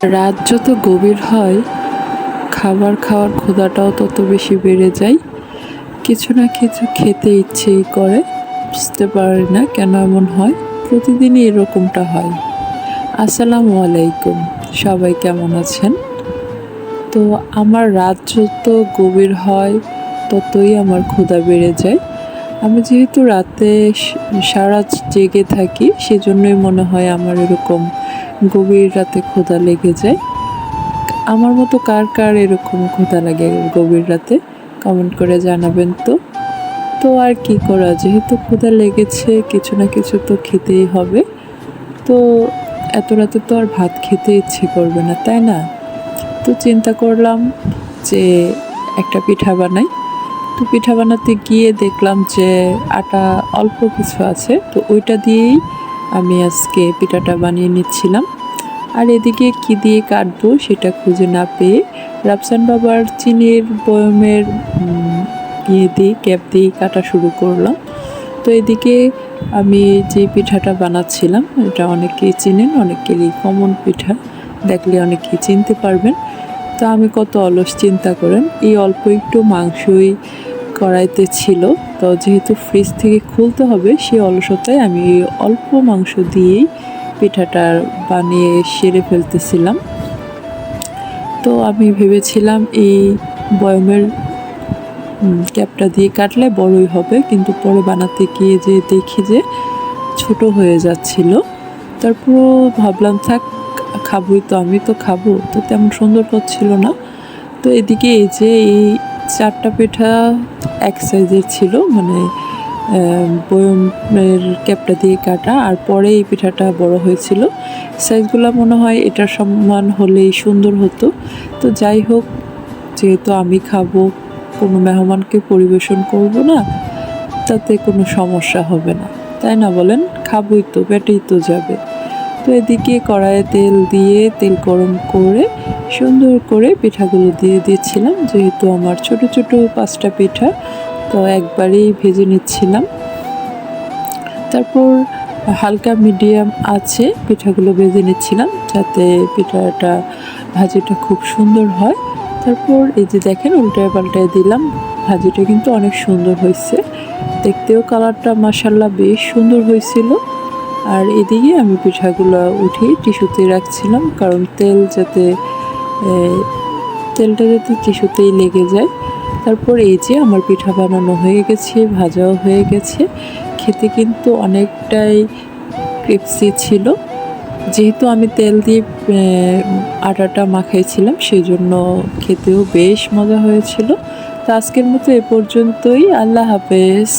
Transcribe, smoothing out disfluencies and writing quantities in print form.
রাত যত গভীর হয়, খাবার খাওয়ার ক্ষুধাটাও তত বেশি বেড়ে যায়। কিছু না কিছু খেতে ইচ্ছেই করে, বুঝতে পারি না কেন এমন হয়। প্রতিদিনই এরকমটা হয়। আসসালামু আলাইকুম, সবাই কেমন আছেন? তো আমার রাত যত গভীর হয় ততই আমার ক্ষুধা বেড়ে যায়। আমি যেহেতু রাতে সারা রাত জেগে থাকি, সেজন্যই মনে হয় আমার এরকম গভীর রাতে ক্ষুধা লেগে যায়। আমার মতো কার কার এরকম ক্ষুধা লাগে গভীর রাতে? কমেন্ট করে জানাবেন তো। তো আর কি করা, যেহেতু ক্ষুধা লেগেছে কিছু না কিছু তো খেতেই হবে। তো এত রাতে তো আর ভাত খেতে ইচ্ছে করবে না, তাই না? তো চিন্তা করলাম যে একটা পিঠা বানাই। তো পিঠা বানাতে গিয়ে দেখলাম যে আটা অল্প কিছু আছে, তো ওইটা দিয়েই আমি আজকে পিঠাটা বানিয়ে নিচ্ছিলাম। আর এদিকে কি দিয়ে কাটবো সেটা খুঁজে না পেয়ে রাফসান বাবার চিনির বয়মের ক্যাপ দিয়ে কাটা শুরু করলাম। তো এদিকে আমি যে পিঠাটা বানাচ্ছিলাম এটা অনেকেই চিনেন, অনেকেরই কমন পিঠা, দেখলে অনেকেই চিনতে পারবেন। তো আমি কত অলস, চিন্তা করেন, এই অল্প একটু মাংসই কড়াইতে ছিল। তো যেহেতু ফ্রিজ থেকে খুলতে হবে, সেই অলসতায় আমি এই অল্প মাংস দিয়েই পিঠাটা বানিয়ে সেরে ফেলতেছিলাম। তো আমি ভেবেছিলাম এই বয়মের ক্যাপটা দিয়ে কাটলে বড়ই হবে, কিন্তু পরে বানাতে গিয়ে যে দেখি যে ছোট হয়ে যাচ্ছিল। তারপর ভাবলাম থাক, খাবোই তো, আমি তো খাবো, তো তেমন সুন্দর হচ্ছিল না। তো এদিকে এই যে এই 4টা পিঠা এক সাইজের ছিল, মানে বয়মের ক্যাপটা দিয়ে কাটা, আর পরে এই পিঠাটা বড় হয়েছিল। সাইজগুলো মনে হয় এটার সমান হলেই সুন্দর হতো। তো যাই হোক, যেহেতু আমি খাবো, কোনো মেহমানকে পরিবেশন করব না, তাতে কোনো সমস্যা হবে না, তাই না বলেন? খাবোই তো, পেটেই তো যাবে। তো এদিকে কড়াইয়ে তেল দিয়ে তেল গরম করে সুন্দর করে পিঠাগুলো দিয়ে দিচ্ছিলাম, যেহেতু আমার ছোট ছোট 5টা পিঠা, তো একবারেই ভেজে নিচ্ছিলাম। তারপর হালকা মিডিয়াম আছে পিঠাগুলো ভেজে নিচ্ছিলাম, যাতে পিঠাটা ভাজিটা খুব সুন্দর হয়। তারপর এই যে দেখেন, উল্টায় পাল্টায় দিলাম, ভাজিটা কিন্তু অনেক সুন্দর হয়েছে, দেখতেও কালারটা মাশাআল্লাহ বেশ সুন্দর হয়েছিল। আর এদিকে আমি পিঠাগুলো উঠিয়ে টিস্যুতে রাখছিলাম, কারণ তেলটা যাতে টিস্যুতেই লেগে যায়। তারপর এই যে আমার পিঠা বানানো হয়ে গেছে, ভাজাও হয়ে গেছে। খেতে কিন্তু অনেকটাই ক্রিপসি ছিল, যেহেতু আমি তেল দিয়ে আটাটা মাখাইছিলাম, সেই জন্য খেতেও বেশ মজা হয়েছিল। তো আজকের মতো এ পর্যন্তই, আল্লাহ হাফেজ।